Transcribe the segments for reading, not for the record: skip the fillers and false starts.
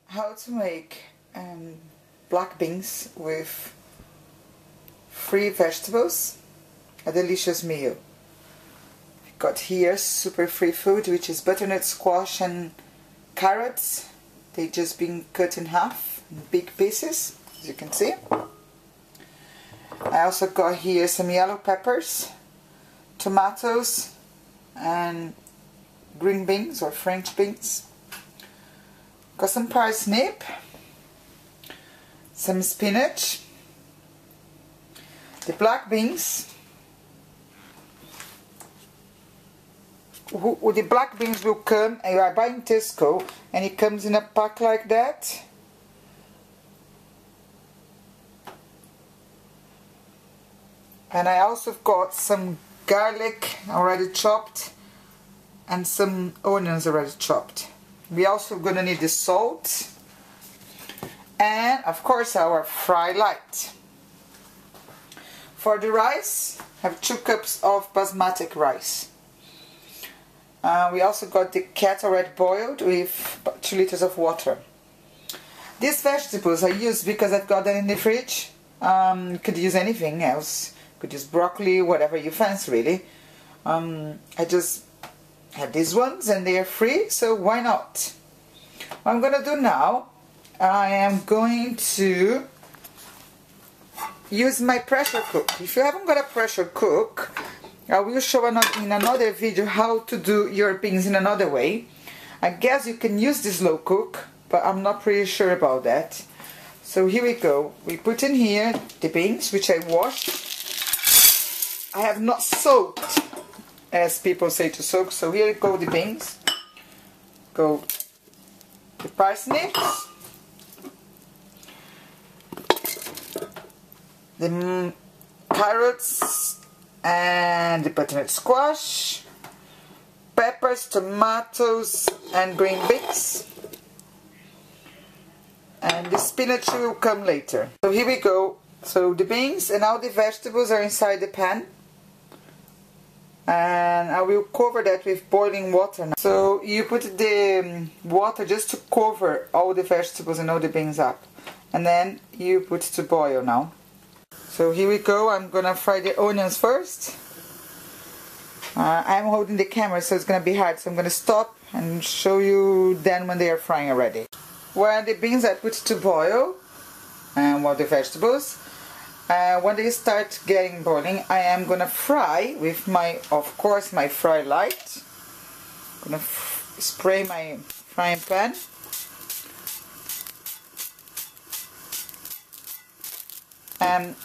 how to make black beans with free vegetables, a delicious meal. We've got here super free food, which is butternut squash and carrots. They just been cut in half in big pieces, as you can see. I also got here some yellow peppers, tomatoes and green beans or French beans. Got some parsnip, some spinach, the black beans. The black beans will come, and I buy in Tesco, and it comes in a pack like that. And I also got some garlic already chopped and some onions already chopped. We also gonna need the salt and of course our fry light. For the rice, I have 2 cups of basmati rice. We also got the cat already boiled with 2 liters of water. These vegetables I use because I've got them in the fridge. You could use anything else. Could use broccoli, whatever you fancy really. I just have these ones and they are free, so why not? What I'm gonna do now, I am going to use my pressure cook. If you haven't got a pressure cook, I will show in another video how to do your beans in another way. I guess you can use the slow cook, but I'm not pretty sure about that. So here we go. We put in here the beans, which I washed. I have not soaked, as people say to soak, so here go the beans. Go the parsnips, the carrots and the butternut squash, peppers, tomatoes and green beans, and the spinach will come later. So here we go. So the beans and all the vegetables are inside the pan. And I will cover that with boiling water now. So you put the water just to cover all the vegetables and all the beans up. And then you put to boil now. So here we go. I'm gonna fry the onions first. I'm holding the camera, so it's gonna be hard. So I'm gonna stop and show you then when they are frying already. When the beans are put to boil, and the vegetables, when they start getting boiling, I am gonna fry with of course, my fry light. I'm gonna spray my frying pan.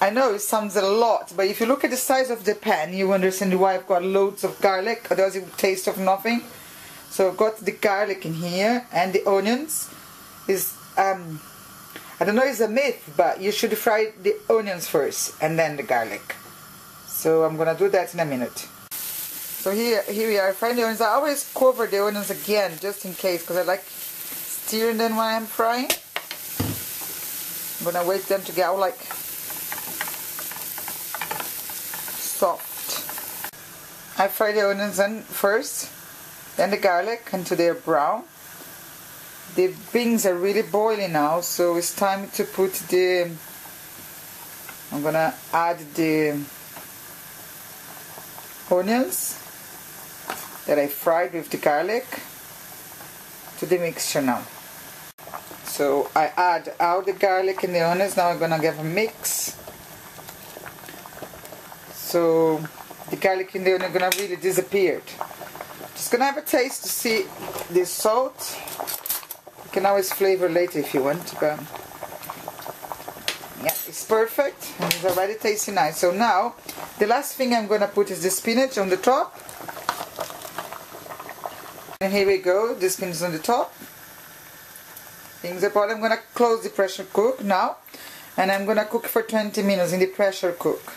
I know it sounds a lot, but if you look at the size of the pan, you understand why I've got loads of garlic, otherwise it would taste of nothing. So I've got the garlic in here, and the onions is I don't know, it's a myth, but you should fry the onions first and then the garlic. So I'm gonna do that in a minute. So here we are frying the onions. I always cover the onions again just in case, because I like stirring them when I'm frying. I'm gonna wait them to get all like soft. I fry the onions in first, then the garlic until they're brown. The beans are really boiling now, so it's time to put I'm gonna add the onions that I fried with the garlic to the mixture now. So I add all the garlic and the onions. Now I'm gonna give a mix. So the garlic and the onion are gonna really disappear. Just gonna have a taste to see the salt. You can always flavor later if you want, but yeah, it's perfect and it's already tasting nice. So now the last thing I'm gonna put is the spinach on the top. And here we go, the spinach on the top. Things are boiling. I'm gonna close the pressure cook now, and I'm gonna cook for 20 minutes in the pressure cook.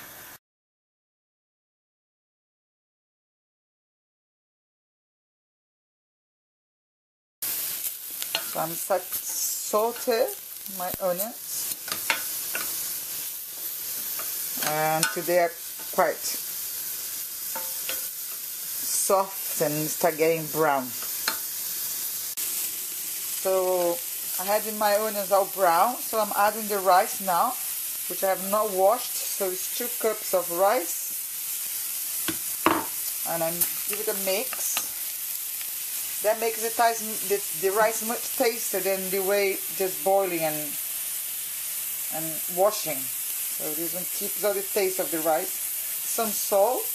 So I'm saute my onions until they are quite soft and start getting brown. So I had my onions all brown, so I'm adding the rice now, which I have not washed. So it's 2 cups of rice, and I give it a mix. That makes the rice much tastier than the way just boiling and washing. So this one keeps all the taste of the rice. Some salt,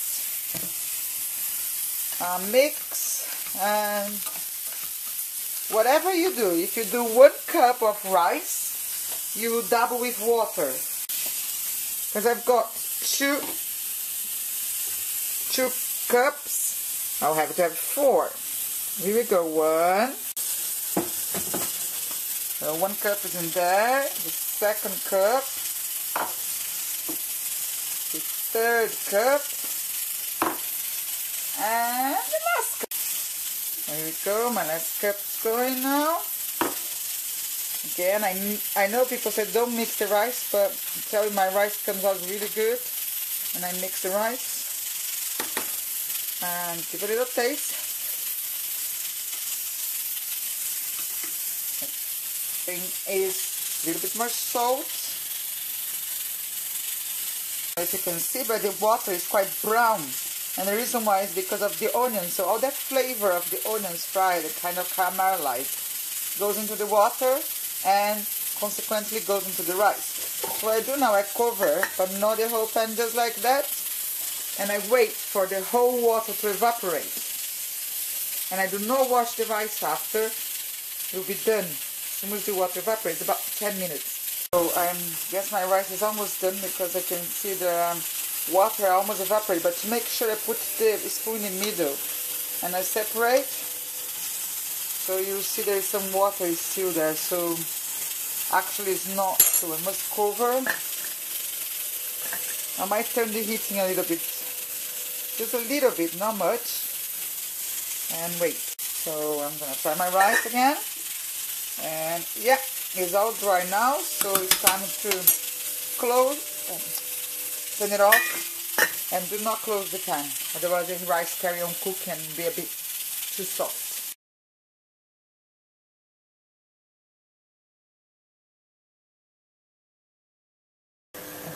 mix, and whatever you do, if you do 1 cup of rice, you double with water. Because I've got two cups, I'll have to have 4. Here we go, 1. So 1 cup is in there, the 2nd cup, the 3rd cup, and the last cup. There we go, my last cup's going now. Again, I know people say don't mix the rice, but I tell you, my rice comes out really good. And I mix the rice and give it a little taste. Thing is a little bit more salt. As you can see, but the water is quite brown, and the reason why is because of the onions. So all that flavor of the onions fried and kind of caramelized goes into the water and consequently goes into the rice. So what I do now, I cover, but not the whole pan, just like that, and I wait for the whole water to evaporate. And I do not wash the rice after. It will be done as soon as the water evaporates, about 10 minutes. So I guess my rice is almost done, because I can see the water almost evaporated. But to make sure, I put the spoon in the middle and I separate. So you see there's some water is still there. So actually it's not. So I must cover. I might turn the heating a little bit, just a little bit, not much, and wait. So I'm gonna try my rice again. And yeah, it's all dry now, so it's time to close, turn it off, and do not close the pan, otherwise the rice carry on cooking and be a bit too soft.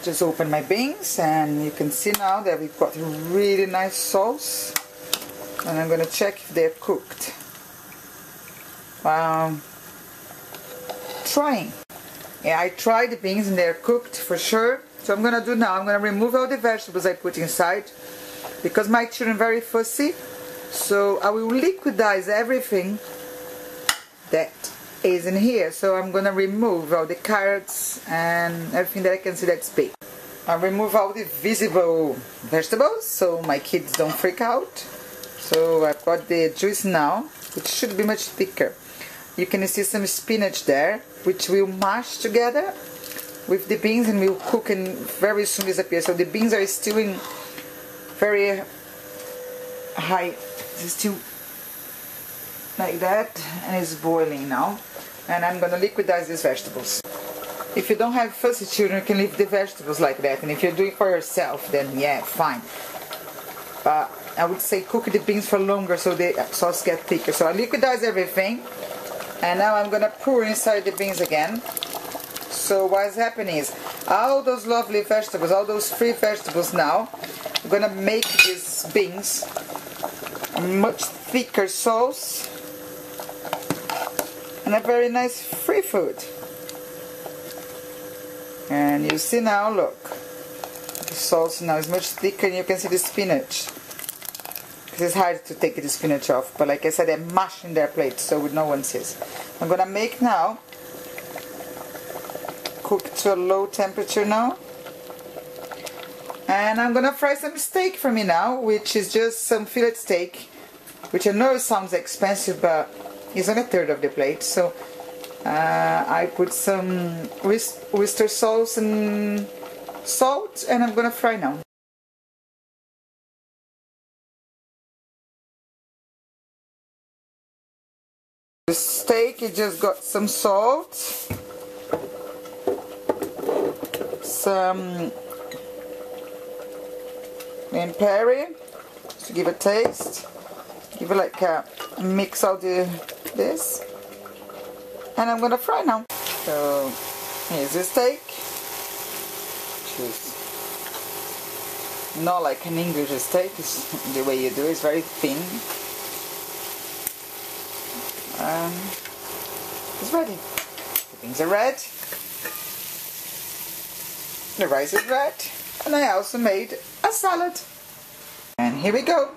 Just open my beans, and you can see now that we've got a really nice sauce, and I'm going to check if they're cooked. Trying. Yeah, I tried the beans and they're cooked for sure. So I'm gonna do now, I'm gonna remove all the vegetables I put inside, because my children are very fussy. So I will liquidize everything that is in here. So I'm gonna remove all the carrots and everything that I can see that's big. I remove all the visible vegetables so my kids don't freak out. So I've got the juice now, which should be much thicker. You can see some spinach there, which we'll mash together with the beans and we'll cook and very soon disappear. So the beans are still in very high, still like that, and it's boiling now. And I'm gonna liquidize these vegetables. If you don't have fussy children, you can leave the vegetables like that, and if you're doing it for yourself, then yeah, fine. But I would say cook the beans for longer so the sauce gets thicker. So I liquidize everything. And now I'm gonna pour inside the beans again. So what's happening is all those lovely vegetables, all those free vegetables now, I'm gonna make these beans a much thicker sauce and a very nice free food. And you see now, look, the sauce now is much thicker, and you can see the spinach. It's hard to take the spinach off, but like I said, they're mashed in their plate, so no one sees. I'm gonna make now, cook to a low temperature now, and I'm gonna fry some steak for me now, which is just some fillet steak, which I know sounds expensive, but it's on 1/3 of the plate. So I put some oyster sauce and salt, and I'm gonna fry now. The steak, it just got some salt, some green pepper to give a taste, give it like a mix out this, and I'm gonna fry now. So here's the steak, which is not like an English steak. It's the way you do it. It's very thin. It's ready. The beans are red. The rice is red. And I also made a salad. And here we go.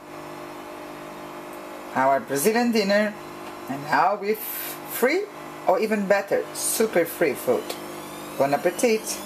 Our Brazilian dinner. And now with free, or even better, super free food. Bon appetit!